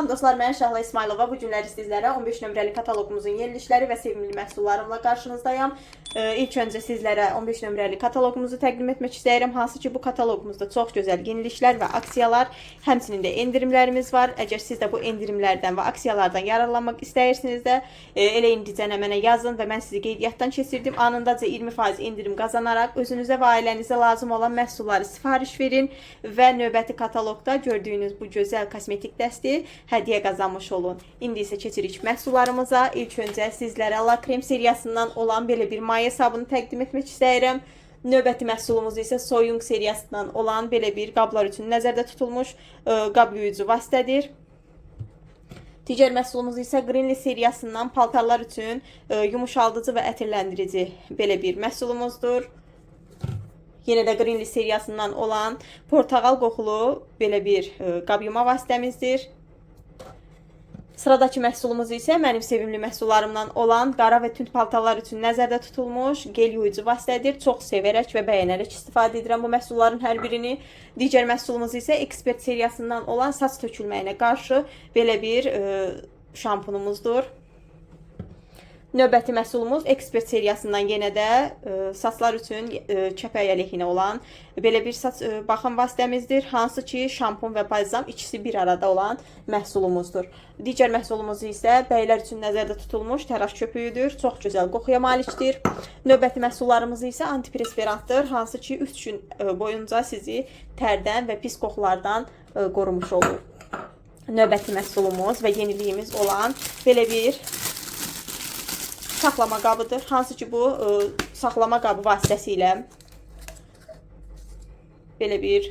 Salam dostlar, mən Şahla İsmailova. Bu günləri sizlərə 15 nömrəli kataloqumuzun yenilişləri və sevimli məhsullarımla qarşınızdayım. İlk öncə sizlərə 15 nömrəli kataloqumuzu təqdim etmək istəyirəm. Hansı ki, bu kataloqumuzda çox gözəl yenilişlər və aksiyalar, həmçinin də endirimlərimiz var. Əgər siz də bu endirimlərdən və aksiyalardan yararlanmaq istəyirsiniz də, elə indicənə mənə yazın və mən sizi qeydiyyatdan keçirdim. Anındaca 20% endirim qazanaraq özünüzə və ailənizə lazım olan məhsulları sifariş verin və növbəti kataloqda gördüyünüz bu gözəl kosmetik dəsti hədiyyə qazanmış olun. İndi isə keçirik məhsullarımıza. İlk öncə sizlərə La Krem seriyasından olan belə bir maye sabunu təqdim etmək istəyirəm. Növbəti məhsulumuz isə Soyung seriyasından olan belə bir qablar üçün nəzərdə tutulmuş qab yuyucu vasitədir. Digər məhsulumuz isə Greenly seriyasından paltarlar üçün yumuşaldıcı və ətirləndirici belə bir məhsulumuzdur. Yenə də Greenly seriyasından olan portağal qoxulu belə bir qab yuma vasitəmizdir. Sıradakı məhsulumuz isə mənim sevimli məhsullarımdan olan qara və tünd paltarlar üçün nəzərdə tutulmuş gel yuyucu vasitədir. Çox sevərək və bəyənərək istifadə edirəm bu məhsulların hər birini. Digər məhsulumuz isə Expert seriyasından olan saç tökülməyinə qarşı belə bir şampunumuzdur. Növbəti məhsulumuz Expert seriyasından yenə də saçlar üçün kəpək əleyhinə olan belə bir saç baxım vasitəmizdir. Hansı ki, şampun və balzam ikisi bir arada olan məhsulumuzdur. Digər məhsulumuz isə bəylər üçün nəzərdə tutulmuş təraş köpüyüdür. Çox gözəl qoxuya malikdir. Növbəti məhsullarımız isə antiperspirantdır. Hansı ki, 3 gün boyunca sizi tərdən və pis qoxulardan qorumuş olur. Növbəti məhsulumuz və yeniliyimiz olan belə bir saxlama qabıdır. Hansı ki, bu saxlama qabı vasitəsilə belə bir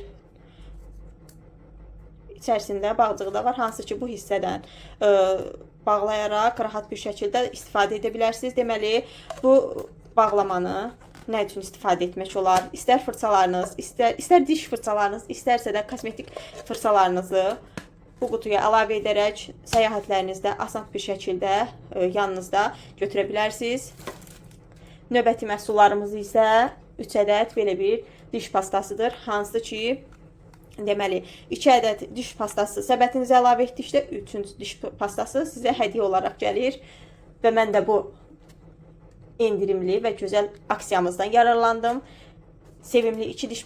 içərisində bağcığı da var. Hansı ki, bu hissədən bağlayaraq rahat bir şəkildə istifadə edə bilərsiniz. Deməli, bu bağlamanı nə üçün istifadə etmək olar? İstər fırçalarınız, istər diş fırçalarınız, istərsə də kosmetik fırçalarınızı bu qutuya əlavə edərək səyahətlərinizdə asan bir şəkildə yanınızda götürə bilərsiniz. Növbəti məhsullarımız isə 3 ədəd belə bir diş pastasıdır. Hansı ki, deməli 2 ədəd diş pastası səbətinizə əlavə etdikdə 3-cü diş pastası sizə hədiyyə olaraq gəlir. Və mən də bu endirimli və gözəl aksiyamızdan yararlandım. Sevimli 2 diş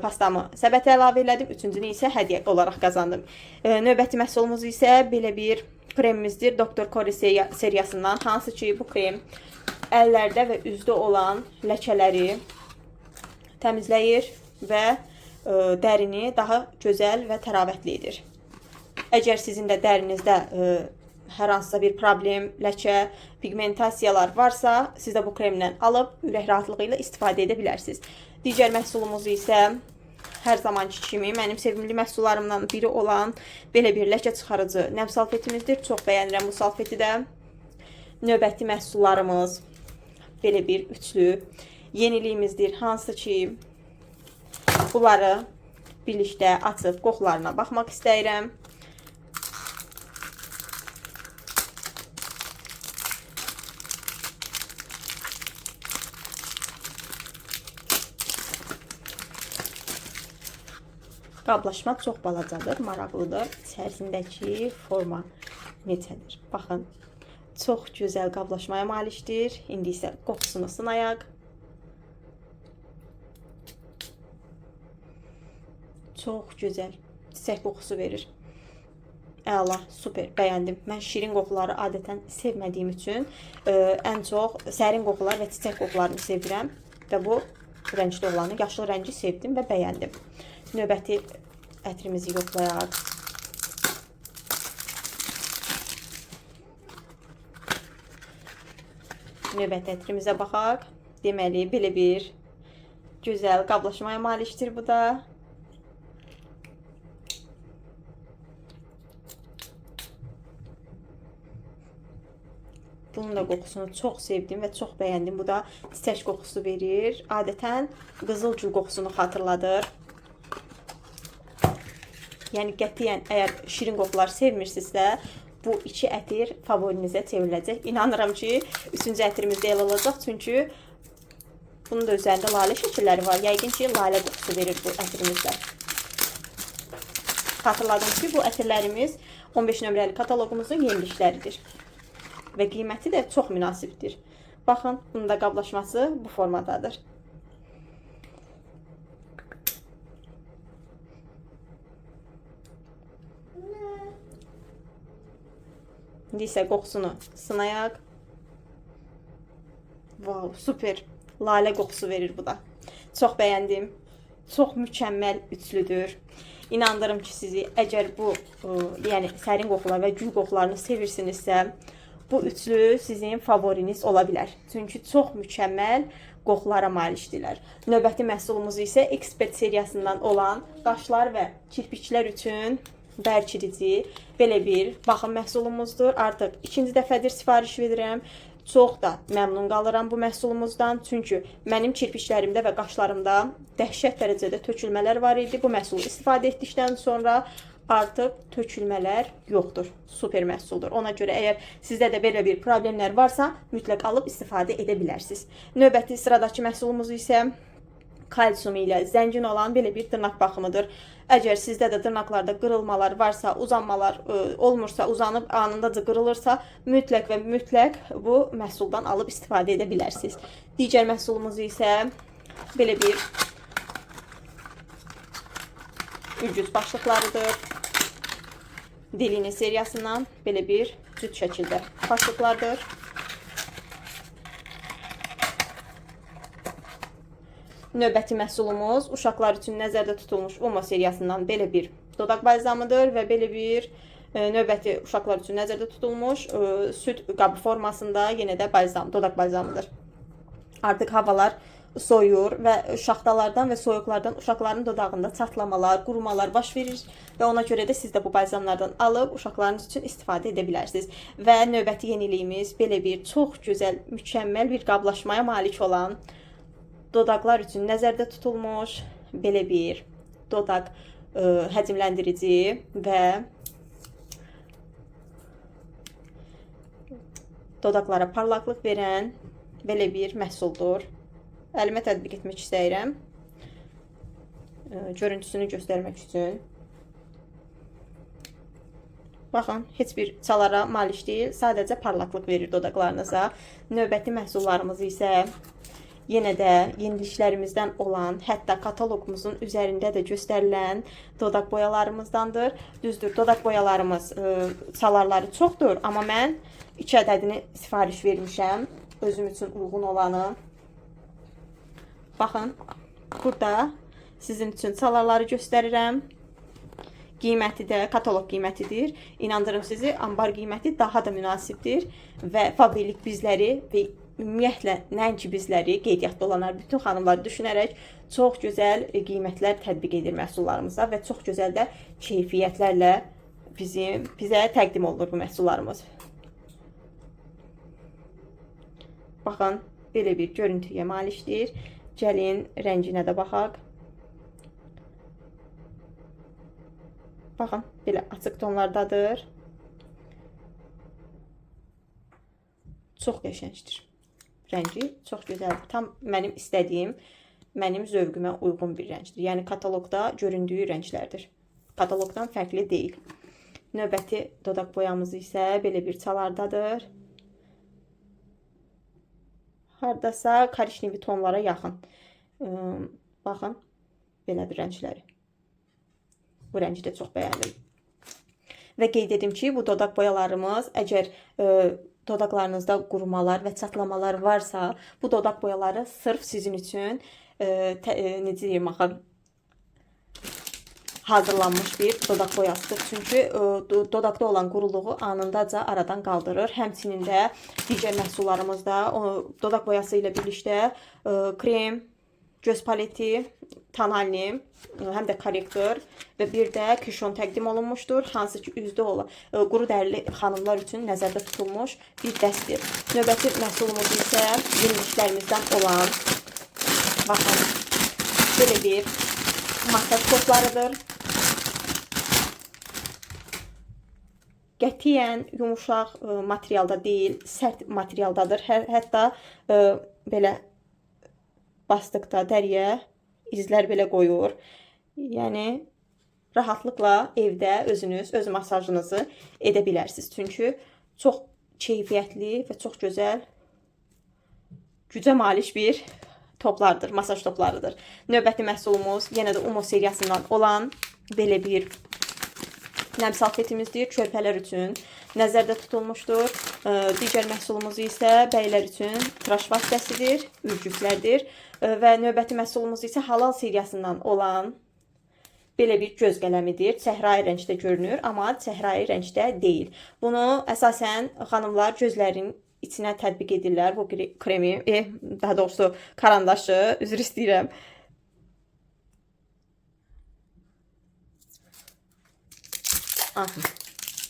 pastamı səbətə əlavə elədim. 3-cünü isə hədiyyə olaraq qazandım. Növbəti məhsulumuz isə belə bir kremimizdir. Dr. Corey seriyasından. Hansı ki, bu krem əllərdə və üzdə olan ləkələri təmizləyir və dərini daha gözəl və təravətli edir. Əgər sizin də dərinizdə hər hansısa bir problem, ləkə, pigmentasiyalar varsa, siz də bu kremdən alıb ürək rahatlığı ilə istifadə edə bilərsiniz. Digər məhsulumuz isə hər zamanki kimi mənim sevimli məhsullarımdan biri olan belə bir ləkə çıxarıcı nəm salfetimizdir. Çox bəyənirəm bu salfeti də. Növbəti məhsullarımız belə bir üçlü yeniliyimizdir. Hansı ki, bunları birlikdə açıb qoxularına baxmaq istəyirəm. Qablaşma çox balacadır, maraqlıdır. İçərisindəki forma necədir? Baxın, çox gözəl qablaşmaya malikdir. İndi isə qoxusunu sınayaq. Çox gözəl çiçək qoxusu verir. Əla, super, bəyəndim. Mən şirin qoxuları adətən sevmədiyim üçün ən çox sərin qoxular və çiçək qoxularını sevirəm. Və bu rəngli olanı, yaşıl rəngi sevdim və bəyəndim. Növbəti ətrimizi yoxlayaq. Növbəti ətrimizə baxaq. Deməli, belə bir gözəl qablaşmaya malikdir bu da. Bunun da qoxusunu çox sevdim və çox bəyəndim. Bu da çiçək qoxusu verir. Adətən qızılgül qoxusunu xatırladır. Yəni qətiyyən əgər şirin qoxular sevmirsinizsə, bu 2 ətir favorinizə çevriləcək. İnanıram ki, 3-cü ətirimiz də elə olacaq. Çünki bunun da üzərində lalə şəkilləri var. Yəqin ki, lalə qoxusu verir bu ətirimizdə. Xatırladım ki, bu ətirlərimiz 15 nömrəli kataloqumuzun yenilikləridir. Və qiyməti də çox münasibdir. Baxın, bunun da qablaşması bu formadadır. İndi isə qoxusunu sınayaq. Wow, super. Lalə qoxusu verir bu da. Çox bəyəndim. Çox mükəmməl üçlüdür. İnandırım ki, sizi əgər bu yəni sərin qoxular və gül qoxularını sevirsinizsə, bu üçlü sizin favoriniz ola bilər. Çünki çox mükəmməl qoxulara malikdirlər. Növbəti məhsulumuz isə Expert seriyasından olan qaşlar və kirpiklər üçün bərkirici belə bir baxım məhsulumuzdur. Artıq ikinci dəfədir sifariş verirəm. Çox da məmnun qalıram bu məhsulumuzdan. Çünki mənim kirpiklərimdə və qaşlarımda dəhşət dərəcədə tökülmələr var idi. Bu məhsulu istifadə etdikdən sonra artıq tökülmələr yoxdur. Super məhsuldur. Ona görə əgər sizdə də belə bir problemlər varsa, mütləq alıb istifadə edə bilərsiniz. Növbəti sıradakı məhsulumuz isə kalsium ilə zəngin olan belə bir dırnaq baxımıdır. Əgər sizdə də dırnaqlarda qırılmalar varsa, uzanmalar olmursa, uzanıb anındaca qırılırsa, mütləq və mütləq bu məhsuldan alıb istifadə edə bilərsiniz. Digər məhsulumuz isə belə bir ücüz başlıqlarıdır. Delini seriyasından belə bir cüt şəkildə başlıqlardır. Növbəti məhsulumuz uşaqlar üçün nəzərdə tutulmuş Umo seriyasından belə bir dodaq balzamıdır və belə bir növbəti uşaqlar üçün nəzərdə tutulmuş süd qabı formasında yenə də balzam, dodaq balzamıdır. Artıq havalar soyur və şaxtalardan və soyuqlardan uşaqların dodağında çatlamalar, qurumalar baş verir və ona görə də siz də bu balzamlardan alıb uşaqlarınız üçün istifadə edə bilərsiniz. Və növbəti yeniliyimiz belə bir çox gözəl, mükəmməl bir qablaşmaya malik olan dodaqlar üçün nəzərdə tutulmuş belə bir dodaq həcmləndirici və dodaqlara parlaqlıq verən belə bir məhsuldur. Əlimə tətbiq etmək istəyirəm. Görüntüsünü göstərmək üçün. Baxın, heç bir çalara malik deyil, sadəcə parlaqlıq verir dodaqlarınıza. Növbəti məhsullarımız isə yenə də yeniliklərimizdən olan, hətta kataloqumuzun üzərində də göstərilən dodaq boyalarımızdandır. Düzdür, dodaq boyalarımız çalarları çoxdur, amma mən 2 ədədini sifariş vermişəm. Özüm üçün uyğun olanı. Baxın, burada sizin üçün çalarları göstərirəm. Qiyməti də kataloq qiymətidir. İnandırım sizi, ambar qiyməti daha da münasibdir və fabrilik bizləri və ümumiyyətlə nəinki bizləri, qeydiyyatda olanlar, bütün xanımları düşünərək çox gözəl qiymətlər tətbiq edir məhsullarımıza və çox gözəl də keyfiyyətlərlə bizə təqdim olunur bu məhsullarımız. Baxın, belə bir görüntüyə malikdir. Gəlin rənginə də baxaq. Baxın, belə açıq tonlardadır. Çox qəşəngdir. Rəngi çox gözəldir. Tam mənim istədiyim, mənim zövqümə uyğun bir rəngdir. Yəni kataloqda göründüyü rənglərdir. Kataloqdan fərqli deyil. Növbəti dodaq boyamız isə belə bir çalardadır. Hardasa korişnevi tonlara yaxın. Baxın, belədir rəngləri. Bu rəngi də çox bəyəndim. Və qeyd edim ki, bu dodaq boyalarımız əgər dodaqlarınızda qurumalar və çatlamalar varsa, bu dodaq boyaları sırf sizin üçün necə deyim axı, hazırlanmış bir dodaq boyasıdır. Çünki dodaqda olan quruluğu anındaca aradan qaldırır. Həmçinin də digər məhsullarımızda dodaq boyası ilə birlikdə krem, göz paleti, tonalni, həm də korrektor və bir də küşon təqdim olunmuşdur. Hansı ki, üzdə olan quru dərili xanımlar üçün nəzərdə tutulmuş bir dəstdir. Növbəti məhsulumuz isə yeniliklərimizdən olan, baxın, belə bir masaj toplarıdır. Qətiyyən yumuşaq materialda deyil, sərt materialdadır. Hətta belə basdıqda dəriyə izlər belə qoyur. Yəni rahatlıqla evdə özünüz öz masajınızı edə bilərsiniz. Çünki çox keyfiyyətli və çox gözəl, gücə malik bir toplardır, masaj toplarıdır. Növbəti məhsulumuz yenə də Umo seriyasından olan belə bir nəm salfetimizdir. Körpələr üçün nəzərdə tutulmuşdur. Digər məhsulumuz isə bəylər üçün tıraş vasitəsidir, ürgüklərdir. Və növbəti məhsulumuz isə halal seriyasından olan belə bir göz qələmidir. Səhrai rəngdə görünür, amma səhrai rəngdə deyil. Bunu əsasən xanımlar gözlərin içinə tətbiq edirlər bu kremi, daha doğrusu karandaşı, üzr istəyirəm.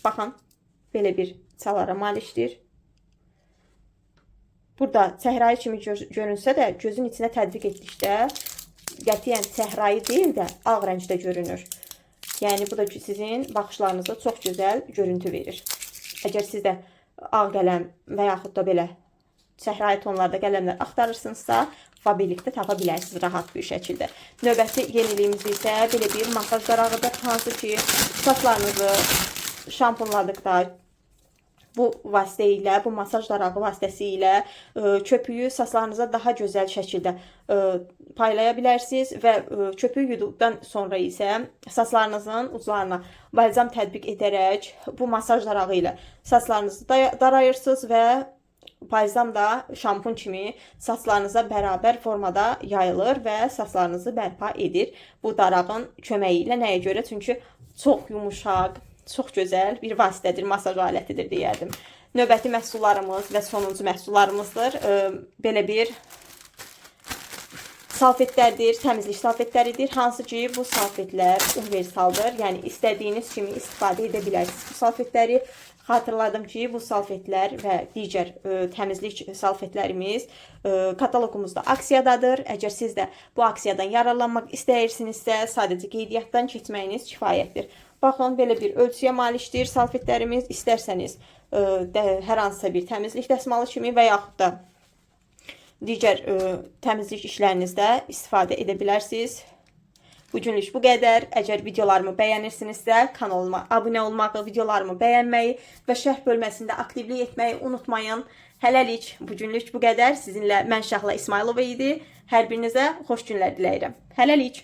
Baxın, belə bir salara malikdir. Burada səhrai kimi görünsə də, gözün içinə tətbiq etdikdə qətiyyən səhrai deyil də ağ rəngdə görünür. Yəni bu da sizin baxışlarınıza çox gözəl görüntü verir. Əgər siz də ağ qələm və yaxud da belə səhrai tonlarda qələmlər axtarırsınızsa, Faberlicdə tapa bilərsiniz rahat bir şəkildə. Növbəti yeniliyimiz isə belə bir masaj darağıdır. Hansı ki, saçlarınızı şampunladıqda bu vasitə ilə, bu masaj darağı vasitəsilə köpüyü saçlarınıza daha gözəl şəkildə paylaya bilərsiniz və köpüyü yuduqdan sonra isə saçlarınızın uclarına balzam tətbiq edərək bu masaj darağı ilə saçlarınızı darayırsınız və balzam da şampun kimi saçlarınıza bərabər formada yayılır və saçlarınızı bərpa edir. Bu darağın köməyi ilə nəyə görə? Çünki çox yumuşaq, çox gözəl bir vasitədir, masaj alətidir deyərdim. Növbəti məhsullarımız və sonuncu məhsullarımızdır. Belə bir salfetlərdir, təmizlik salfetləridir. Hansı ki, bu salfetlər universaldır. Yəni, istədiyiniz kimi istifadə edə bilərsiniz bu salfetləri. Xatırladım ki, bu salfetlər və digər təmizlik salfetlərimiz kataloqumuzda aksiyadadır. Əgər siz də bu aksiyadan yararlanmaq istəyirsinizsə, sadəcə qeydiyyatdan keçməyiniz kifayətdir. Baxın, belə bir ölçüyə malikdir salfetlərimiz. İstərsəniz hər hansısa bir təmizlik dəsmalı kimi və yaxud da digər təmizlik işlərinizdə istifadə edə bilərsiniz. Bugünlük bu qədər. Əgər videolarımı bəyənirsinizsə, kanalıma abunə olmağı, videolarımı bəyənməyi və şərh bölməsində aktivlik etməyi unutmayın. Hələlik bugünlük bu qədər. Sizinlə mən Şahla İsmailova idi. Hər birinizə xoş günlər diləyirəm. Hələlik.